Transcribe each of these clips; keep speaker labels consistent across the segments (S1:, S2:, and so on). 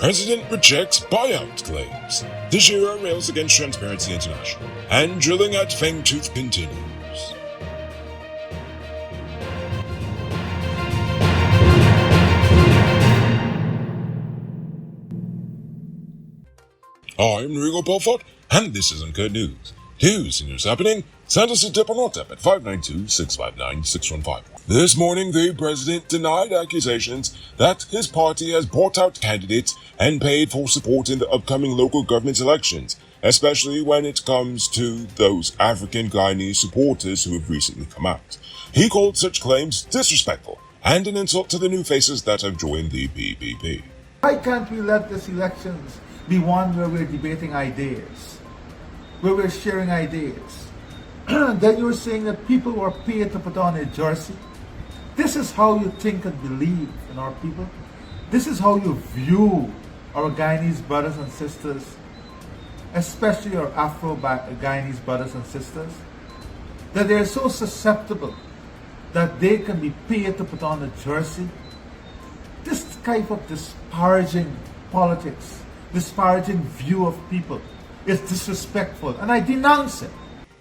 S1: President rejects buyout claims. Teixeira rails against Transparency International. And drilling at Fangtooth continues. I'm Rigo Belfort, and this is Uncut News. News and news happening. Send us a tip on WhatsApp at 592-659-615. This morning, the president denied accusations that his party has bought out candidates and paid for support in the upcoming local government elections, especially when it comes to those African Guyanese supporters who have recently come out. He called such claims disrespectful and an insult to the new faces that have joined the PPP.
S2: Why can't we let these elections be one where we're debating ideas, where we're sharing ideas? Then you're saying that people were paid to put on a jersey. This is how you think and believe in our people. This is how you view our Guyanese brothers and sisters, especially our Afro-Guyanese brothers and sisters, that they're so susceptible that they can be paid to put on a jersey. This type of disparaging politics, disparaging view of people is disrespectful, and I denounce it.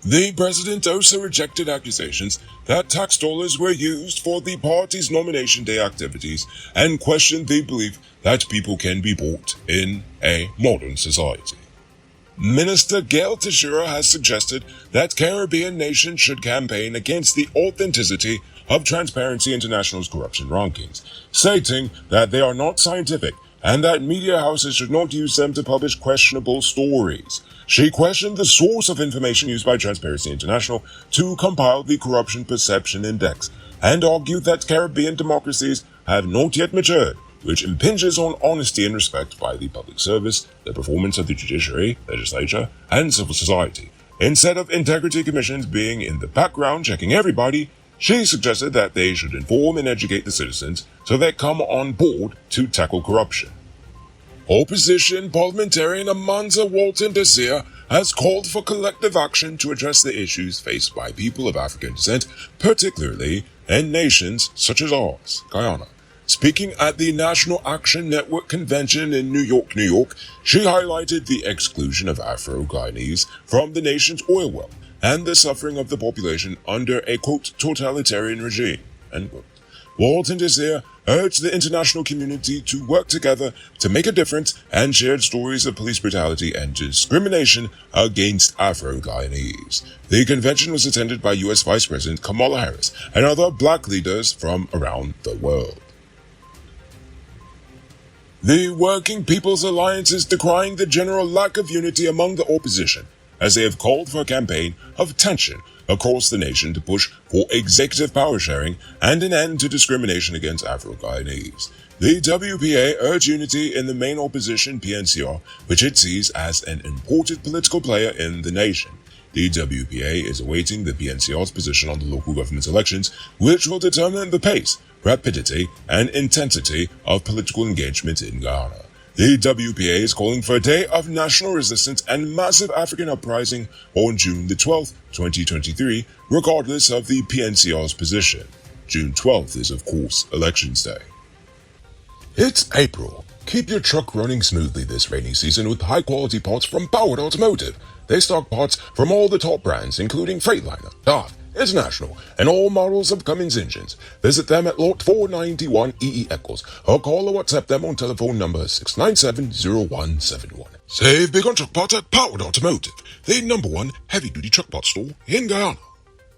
S1: The president also rejected accusations that tax dollars were used for the party's nomination day activities and questioned the belief that people can be bought in a modern society. Minister Gail Teixeira has suggested that Caribbean nations should campaign against the authenticity of Transparency International's corruption rankings, stating that they are not scientific and that media houses should not use them to publish questionable stories. She questioned the source of information used by Transparency International to compile the Corruption Perception Index and argued that Caribbean democracies have not yet matured, which impinges on honesty and respect by the public service, the performance of the judiciary, legislature, and civil society. Instead of integrity commissions being in the background checking everybody, she suggested that they should inform and educate the citizens so they come on board to tackle corruption. Opposition parliamentarian Amanza Walton Desir has called for collective action to address the issues faced by people of African descent, particularly in nations such as ours, Guyana. Speaking at the National Action Network convention in New York, she highlighted the exclusion of Afro-Guyanese from the nation's oil wealth and the suffering of the population under a, quote, totalitarian regime, end quote. Walton Desir urged the international community to work together to make a difference and shared stories of police brutality and discrimination against Afro-Guyanese. The convention was attended by U.S. Vice President Kamala Harris and other black leaders from around the world. The Working People's Alliance is decrying the general lack of unity among the opposition, as they have called for a campaign of tension across the nation to push for executive power sharing and an end to discrimination against Afro-Guyanese. The WPA urged unity in the main opposition PNCR, which it sees as an important political player in the nation. The WPA is awaiting the PNCR's position on the local government elections, which will determine the pace, rapidity, and intensity of political engagement in Guyana. The WPA is calling for a day of national resistance and massive African uprising on June the 12th, 2023, regardless of the PNCR's position. June 12th is, of course, Elections Day. It's April. Keep your truck running smoothly this rainy season with high-quality parts from Powered Automotive. They stock parts from all the top brands, including Freightliner, DAF, International, and all models of Cummins engines. Visit them at Lot 491 EE Eccles or call or WhatsApp them on telephone number 697-0171. Save big on truck parts at Powered Automotive, the #1 heavy-duty truck parts store in Guyana.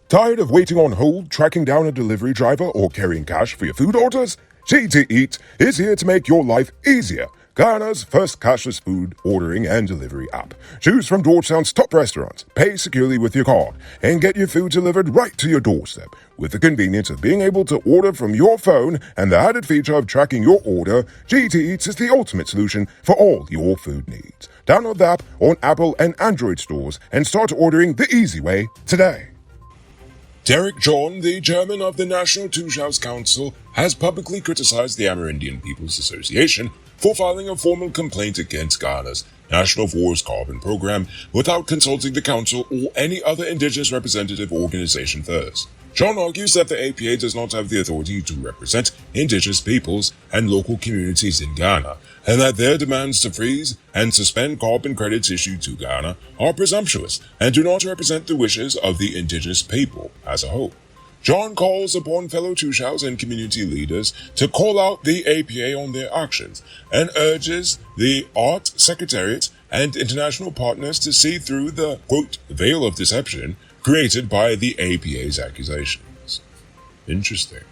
S1: Tired of waiting on hold, tracking down a delivery driver, or carrying cash for your food orders? GT Eat is here to make your life easier. Guyana's first cashless food ordering and delivery app. Choose from Georgetown's top restaurants, pay securely with your card, and get your food delivered right to your doorstep. With the convenience of being able to order from your phone and the added feature of tracking your order, GT Eats is the ultimate solution for all your food needs. Download the app on Apple and Android stores and start ordering the easy way today. Derek John, the chairman of the National Two-House Council, has publicly criticized the Amerindian People's Association for filing a formal complaint against Guyana's National Forest Carbon Program without consulting the council or any other indigenous representative organization first. John argues that the APA does not have the authority to represent indigenous peoples and local communities in Guyana, and that their demands to freeze and suspend carbon credits issued to Guyana are presumptuous and do not represent the wishes of the indigenous people as a whole. John calls upon fellow Tushaus and community leaders to call out the APA on their actions and urges the Art Secretariat and international partners to see through the, quote, veil of deception created by the APA's accusations. Interesting.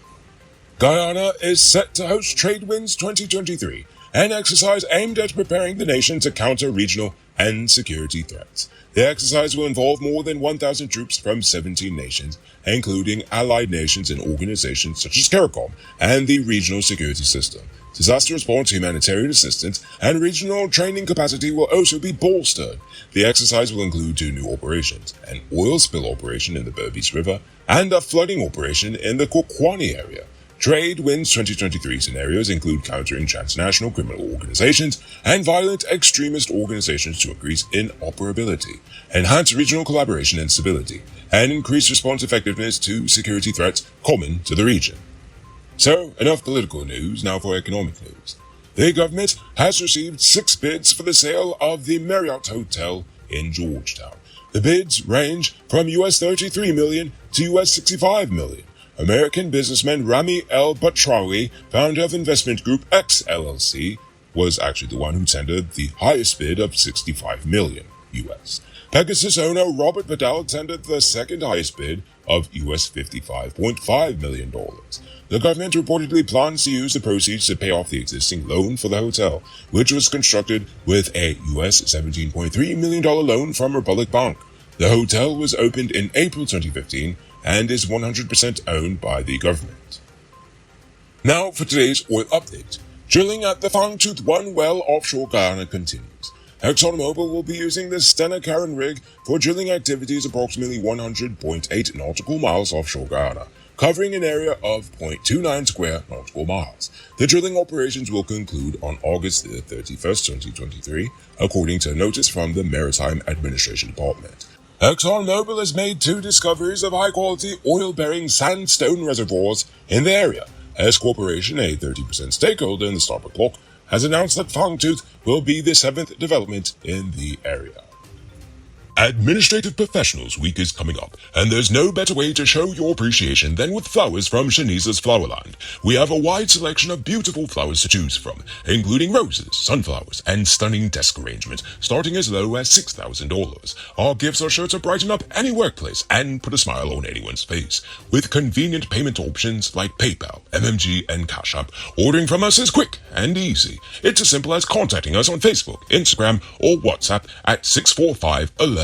S1: Guyana is set to host Trade Winds 2023, an exercise aimed at preparing the nation to counter regional and security threats. The exercise will involve more than 1,000 troops from 17 nations, including allied nations and organizations such as CARICOM and the Regional Security System. Disaster response, humanitarian assistance, and regional training capacity will also be bolstered. The exercise will include 2 new operations, an oil spill operation in the Berbice River and a flooding operation in the Kokwani area. Trade Winds 2023 scenarios include countering transnational criminal organizations and violent extremist organizations to increase interoperability, enhance regional collaboration and stability, and increase response effectiveness to security threats common to the region. So, enough political news, now for economic news. The government has received 6 bids for the sale of the Marriott Hotel in Georgetown. The bids range from US $33 million to US $65 million. American businessman Rami El Batrawi, founder of investment group X LLC, was actually the one who tendered the highest bid of $65 million US. Pegasus owner Robert Vidal tendered the second highest bid of US $55.5 million. The government reportedly plans to use the proceeds to pay off the existing loan for the hotel, which was constructed with a US $17.3 million loan from Republic Bank. The hotel was opened in April 2015 and is 100% owned by the government. Now for today's oil update. Drilling at the Fangtooth 1 well offshore Guyana continues. ExxonMobil will be using the Stena Carron rig for drilling activities approximately 100.8 nautical miles offshore Guyana, covering an area of 0.29 square nautical miles. The drilling operations will conclude on August 31st, 2023, according to a notice from the Maritime Administration Department. ExxonMobil has made 2 discoveries of high-quality oil-bearing sandstone reservoirs in the area. S Corporation, a 30% stakeholder in the Starboard Block, has announced that Fangtooth will be the 7th development in the area. Administrative Professionals Week is coming up, and there's no better way to show your appreciation than with flowers from Shanice's Flowerland. We have a wide selection of beautiful flowers to choose from, including roses, sunflowers, and stunning desk arrangements, starting as low as $6,000. Our gifts are sure to brighten up any workplace and put a smile on anyone's face. With convenient payment options like PayPal, MMG, and Cash App, ordering from us is quick and easy. It's as simple as contacting us on Facebook, Instagram, or WhatsApp at 645-1189.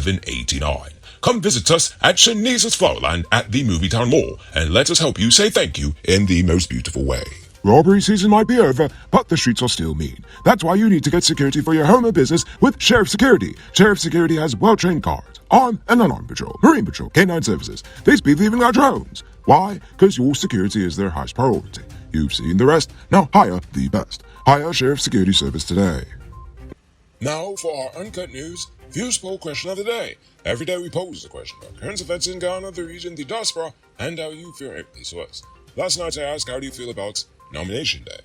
S1: Come visit us at Shanice's Flowerland at the Movietown Mall and let us help you say thank you in the most beautiful way. Robbery season might be over, but the streets are still mean. That's why you need to get security for your home or business with Sheriff Security. Sheriff Security has well-trained guards, armed and unarmed patrol, marine patrol, canine services. They speed even our drones. Why? Because your security is their highest priority. You've seen the rest. Now hire the best. Hire Sheriff Security Service today. Now for our Uncut News Views Poll Question of the Day. Every day we pose a question about current events in Ghana, the region, the diaspora, and how you feel it is to us. Last night I asked, how do you feel about Nomination Day?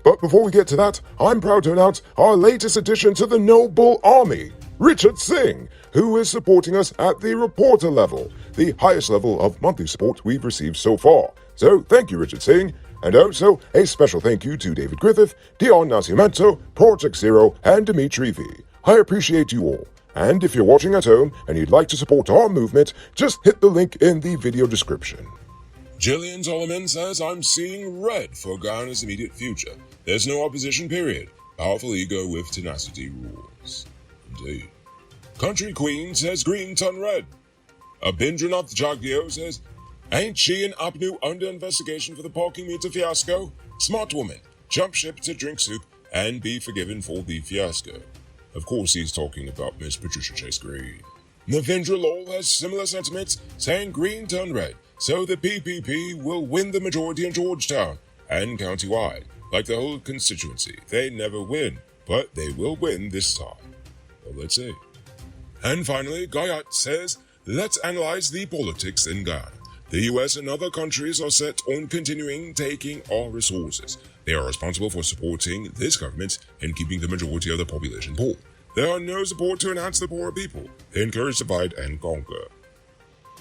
S1: But before we get to that, I'm proud to announce our latest addition to the Noble Army, Richard Singh, who is supporting us at the reporter level, the highest level of monthly support we've received so far. So thank you, Richard Singh. And also, a special thank you to David Griffith, Dion Nascimento, Project Zero, and Dimitri V. I appreciate you all. And if you're watching at home and you'd like to support our movement, just hit the link in the video description. Jillian Solomon says, I'm seeing red for Guyana's immediate future. There's no opposition, period. Powerful ego with tenacity rules. Indeed. Country Queen says green turn red. Abindranath Jagdeo says, ain't she and Abnu under investigation for the parking meter fiasco? Smart woman, jump ship to drink soup and be forgiven for the fiasco. Of course he's talking about Miss Patricia Chase Green. Navindra Lowell has similar sentiments, saying green turn red, so the PPP will win the majority in Georgetown and countywide. Like the whole constituency, they never win, but they will win this time. Well, let's see. And finally, Guyat says, let's analyze the politics in Guyana. The US and other countries are set on continuing taking our resources. They are responsible for supporting this government and keeping the majority of the population poor. They are no support to enhance the poorer people. They encourage divide and conquer.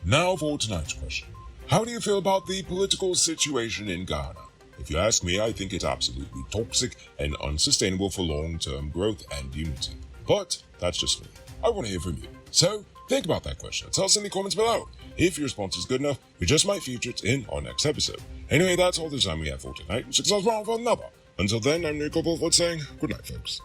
S1: Now for tonight's question. How do you feel about the political situation in Ghana? If you ask me, I think it's absolutely toxic and unsustainable for long-term growth and unity. But that's just me. I want to hear from you. So think about that question. Tell us in the comments below. If your response is good enough, we just might feature it in our next episode. Anyway, that's all the time we have for tonight. 6 hours wrong for another. Until then, I'm Nico Bulford saying good night, folks.